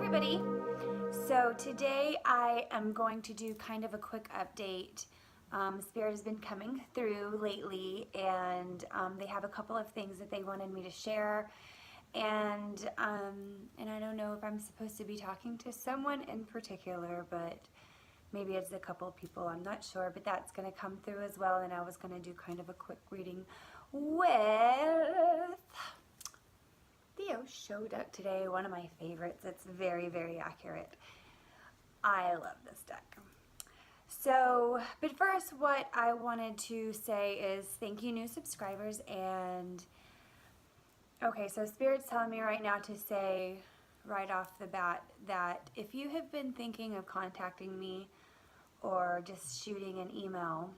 everybody. So today I am going to do kind of a quick update. Spirit has been coming through lately, and they have a couple of things that they wanted me to share. And I don't know if I'm supposed to be talking to someone in particular, but maybe it's a couple of people, I'm not sure, but that's going to come through as well. And I was going to do kind of a quick reading with Theo showed up today, one of my favorites. It's very, very accurate. I love this deck. So, but first what I wanted to say is thank you, new subscribers. And okay, so Spirit's telling me right now to say right off the bat that if you have been thinking of contacting me or just shooting an email,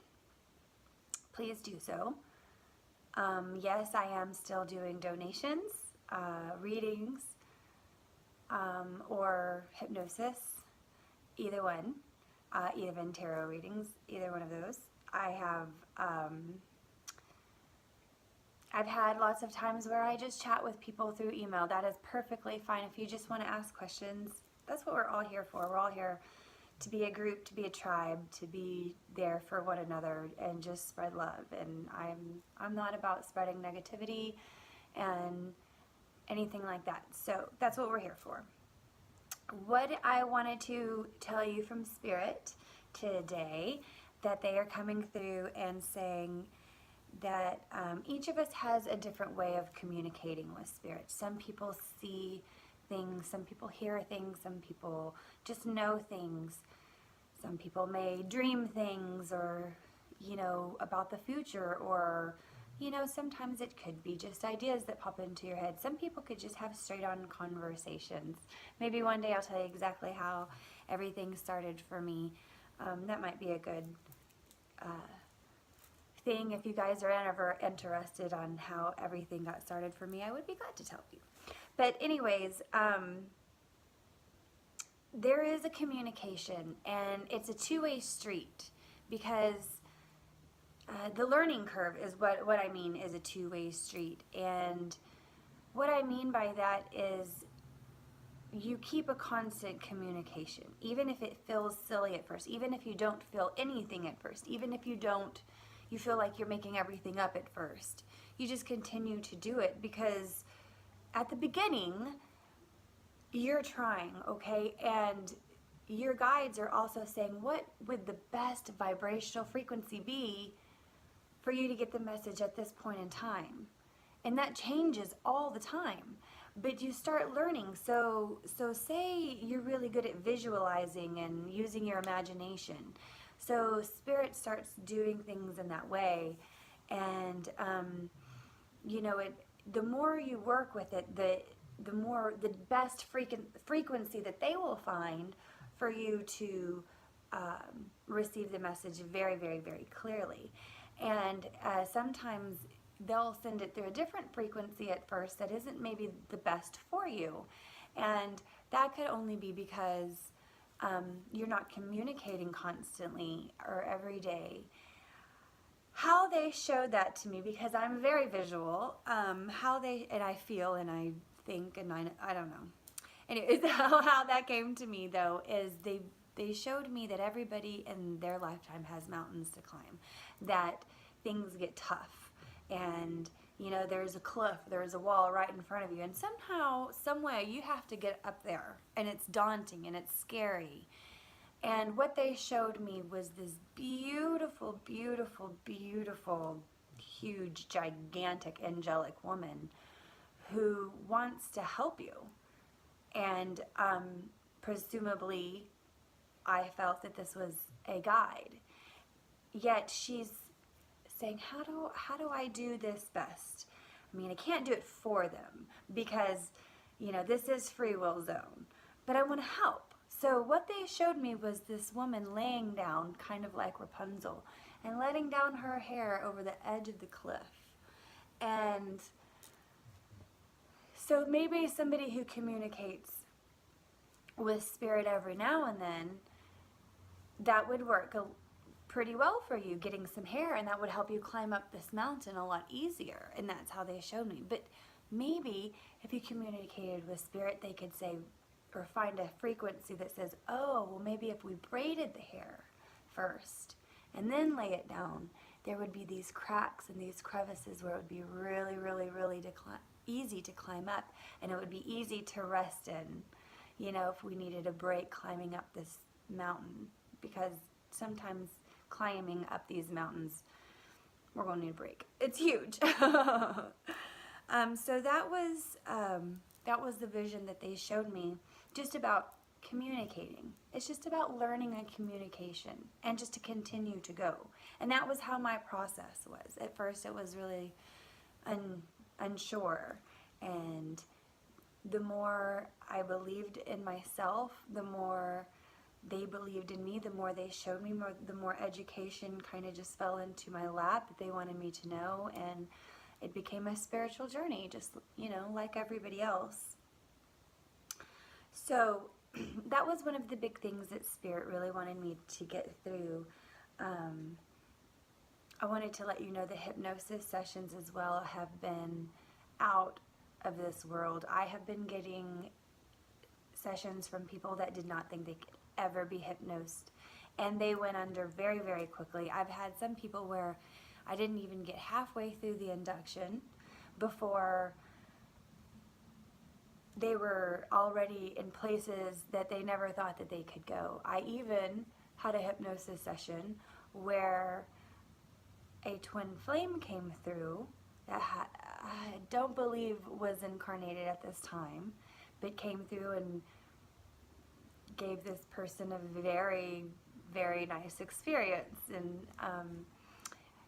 please do so. Yes, I am still doing donations, readings, or hypnosis, either one, even tarot readings, either one of those. I've had lots of times where I just chat with people through email. That is perfectly fine. If you just want to ask questions, that's what we're all here for. We're all here to be a group, to be a tribe, to be there for one another and just spread love. And I'm not about spreading negativity and anything like that. So that's what we're here for. What I wanted to tell you from Spirit today, that they are coming through and saying that each of us has a different way of communicating with Spirit. Some people see things, some people hear things, some people just know things. Some people may dream things or, you know, about the future, or, you know, sometimes it could be just ideas that pop into your head. Some people could just have straight on conversations. Maybe one day I'll tell you exactly how everything started for me. That might be a good thing. If you guys are ever interested on how everything got started for me, I would be glad to tell you. But anyways, there is a communication, and it's a two-way street, because the learning curve is what I mean is a two-way street. And what I mean by that is you keep a constant communication, even if it feels silly at first, even if you don't feel anything at first, even if you feel like you're making everything up at first. You just continue to do it, because at the beginning, you're trying, okay? And your guides are also saying, what would the best vibrational frequency be for you to get the message at this point in time? And that changes all the time. But you start learning. So say you're really good at visualizing and using your imagination. So Spirit starts doing things in that way, and you know, the more you work with it, the best frequency that they will find for you to receive the message very, very, very clearly. And sometimes they'll send it through a different frequency at first that isn't maybe the best for you, and that could only be because you're not communicating constantly or every day. How they showed that to me, because I'm very visual, how they, and I feel and I think, and I don't know. Anyways, how that came to me though is they showed me that everybody in their lifetime has mountains to climb, that things get tough, and you know, there's a cliff, there's a wall right in front of you, and somehow, some way, you have to get up there, and it's daunting, and it's scary. And what they showed me was this beautiful, beautiful, beautiful, huge, gigantic, angelic woman who wants to help you. And presumably, I felt that this was a guide. Yet she's saying, how do I do this best? I mean, I can't do it for them, because, you know, this is free will zone, but I want to help. So what they showed me was this woman laying down, kind of like Rapunzel, and letting down her hair over the edge of the cliff. And so maybe somebody who communicates with Spirit every now and then, that would work pretty well for you, getting some hair, and that would help you climb up this mountain a lot easier. And that's how they showed me. But maybe if you communicated with Spirit, they could say, or find a frequency that says, oh, well, maybe if we braided the hair first and then lay it down, there would be these cracks and these crevices where it would be really, really, really easy to climb up, and it would be easy to rest in, you know, if we needed a break climbing up this mountain, because sometimes climbing up these mountains, we're going to need a break. It's huge. So that was the vision that they showed me, just about communicating. It's just about learning a communication and just to continue to go. And that was how my process was. At first it was really unsure, and the more I believed in myself, the more they believed in me, the more they showed me, the more education kind of just fell into my lap that they wanted me to know, and it became a spiritual journey, just, you know, like everybody else. So that was one of the big things that Spirit really wanted me to get through. I wanted to let you know the hypnosis sessions as well have been out of this world. I have been getting sessions from people that did not think they could ever be hypnosed, and they went under very, very quickly. I've had some people where I didn't even get halfway through the induction before they were already in places that they never thought that they could go. I even had a hypnosis session where a twin flame came through that I don't believe was incarnated at this time, but came through and gave this person a very, very nice experience. And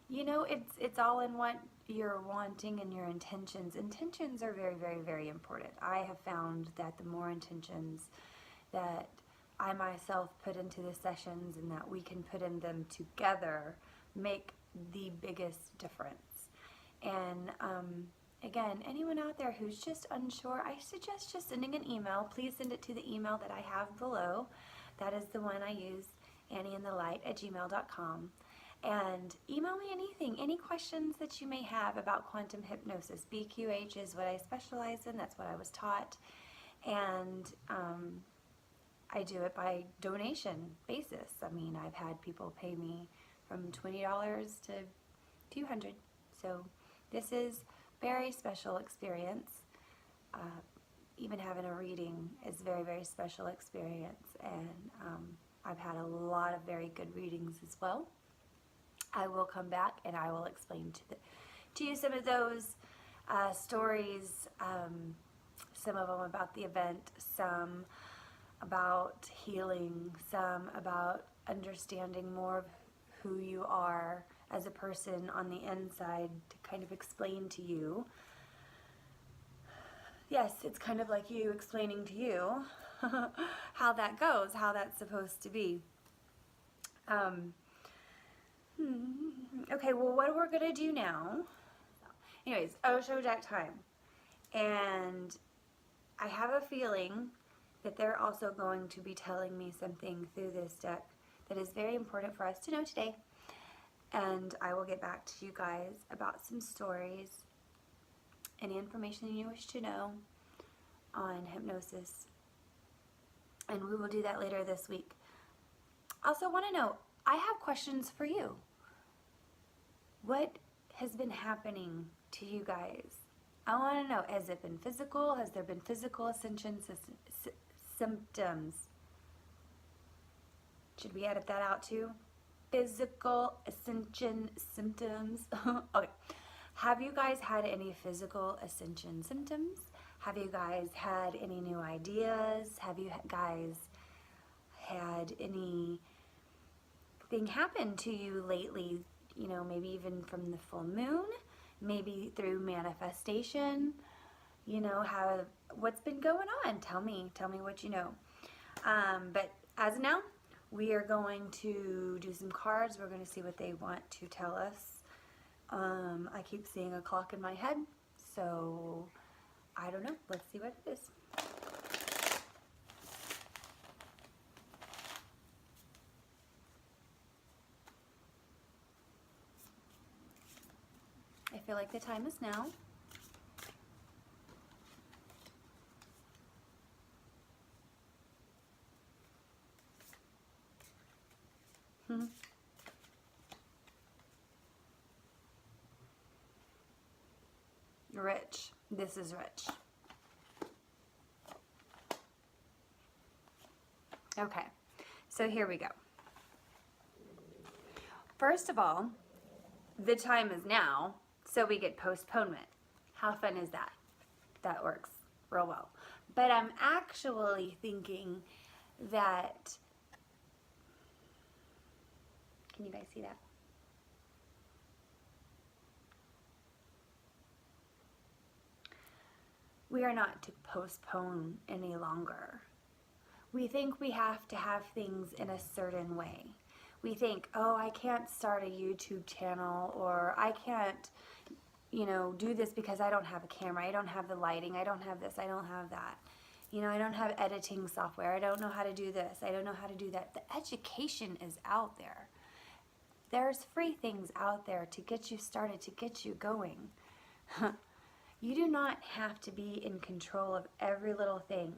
you know, it's all in what you're wanting and your intentions. Intentions are very, very, very important. I have found that the more intentions that I myself put into the sessions and that we can put in them together make the biggest difference. And again, anyone out there who's just unsure, I suggest just sending an email. Please send it to the email that I have below. That is the one I use, annieinthelight@gmail.com. And email me anything, any questions that you may have about quantum hypnosis. BQH is what I specialize in. That's what I was taught. And I do it by donation basis. I mean, I've had people pay me from $20 to $200. So this is very special experience. Even having a reading is very, very special experience. And I've had a lot of very good readings as well. I will come back and I will explain to you some of those stories, some of them about the event, some about healing, some about understanding more of who you are as a person on the inside, to kind of explain to you. Yes, it's kind of like you explaining to you how that goes, how that's supposed to be. Okay, well, what we're going to do now, anyways, Osho deck time. And I have a feeling that they're also going to be telling me something through this deck that is very important for us to know today. And I will get back to you guys about some stories, any information you wish to know on hypnosis. And we will do that later this week. Also want to know, I have questions for you. What has been happening to you guys? I want to know, has it been physical? Has there been physical ascension symptoms? Should we edit that out too? Physical ascension symptoms. Okay. Have you guys had any physical ascension symptoms? Have you guys had any new ideas? Have you guys had anything happen to you lately? You know, maybe even from the full moon, maybe through manifestation. You know, what's been going on? Tell me what you know. But as of now, we are going to do some cards. We're going to see what they want to tell us. I keep seeing a clock in my head, so I don't know. Let's see what it is. I feel like the time is now. . Rich. This is rich. Okay, so here we go. First of all, the time is now, so we get postponement. How fun is that? That works real well. But I'm actually thinking that, can you guys see that? We are not to postpone any longer. We think we have to have things in a certain way. We think, oh, I can't start a YouTube channel, or I can't, do this because I don't have a camera, I don't have the lighting, I don't have this, I don't have that. I don't have editing software, I don't know how to do this, I don't know how to do that. The education is out there. There's free things out there to get you started, to get you going. You do not have to be in control of every little thing.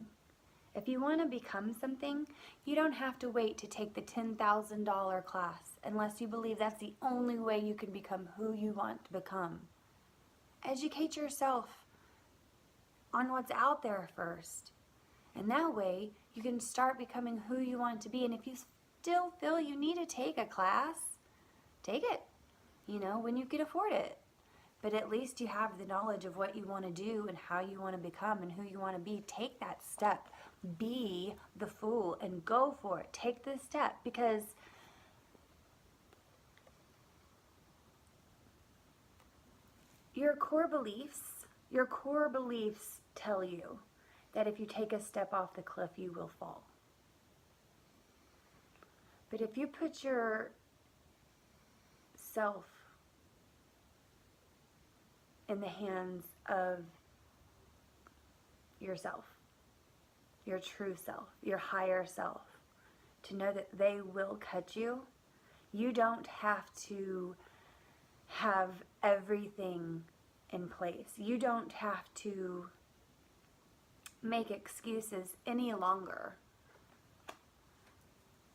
If you want to become something, you don't have to wait to take the $10,000 class unless you believe that's the only way you can become who you want to become. Educate yourself on what's out there first. And that way, you can start becoming who you want to be. And if you still feel you need to take a class, take it, when you can afford it. But at least you have the knowledge of what you want to do and how you want to become and who you want to be. Take that step. Be the fool and go for it. Take this step, because your core beliefs tell you that if you take a step off the cliff, you will fall. But if you put yourself in the hands of yourself, your true self, your higher self, to know that they will catch you, you don't have to have everything in place. You don't have to make excuses any longer.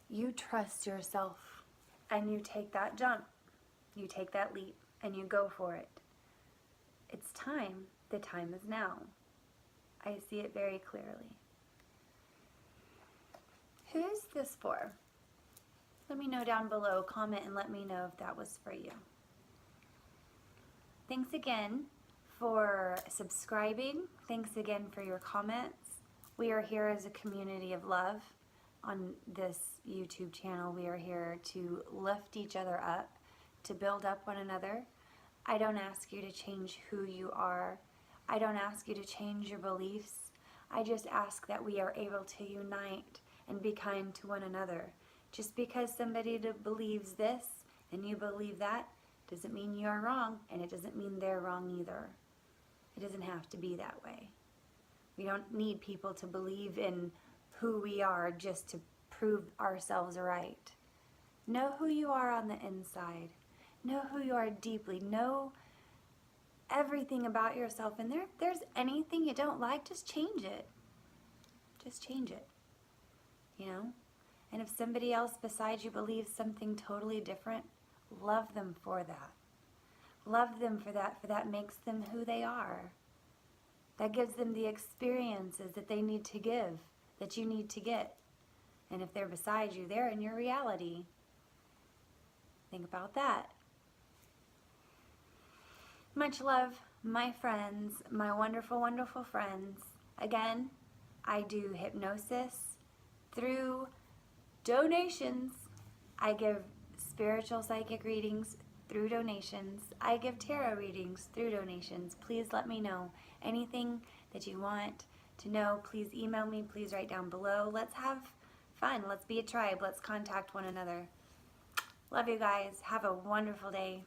You trust yourself and you take that jump. You take that leap and you go for it. It's time. The time is now. I see it very clearly. Who's this for? Let me know down below. Comment and let me know if that was for you. Thanks again for subscribing. Thanks again for your comments. We are here as a community of love on this YouTube channel. We are here to lift each other up, to build up one another. I don't ask you to change who you are. I don't ask you to change your beliefs. I just ask that we are able to unite and be kind to one another. Just because somebody believes this and you believe that doesn't mean you're wrong, and it doesn't mean they're wrong either. It doesn't have to be that way. We don't need people to believe in who we are just to prove ourselves right. Know who you are on the inside. Know who you are deeply. Know everything about yourself. And if there's anything you don't like, just change it. Just change it. And if somebody else besides you believes something totally different, love them for that. Love them for that makes them who they are. That gives them the experiences that they need to give, that you need to get. And if they're beside you, they're in your reality. Think about that. Much love, my friends, my wonderful, wonderful friends. Again, I do hypnosis through donations. I give spiritual psychic readings through donations. I give tarot readings through donations. Please let me know anything that you want to know. Please email me. Please write down below. Let's have fun. Let's be a tribe. Let's contact one another. Love you guys. Have a wonderful day.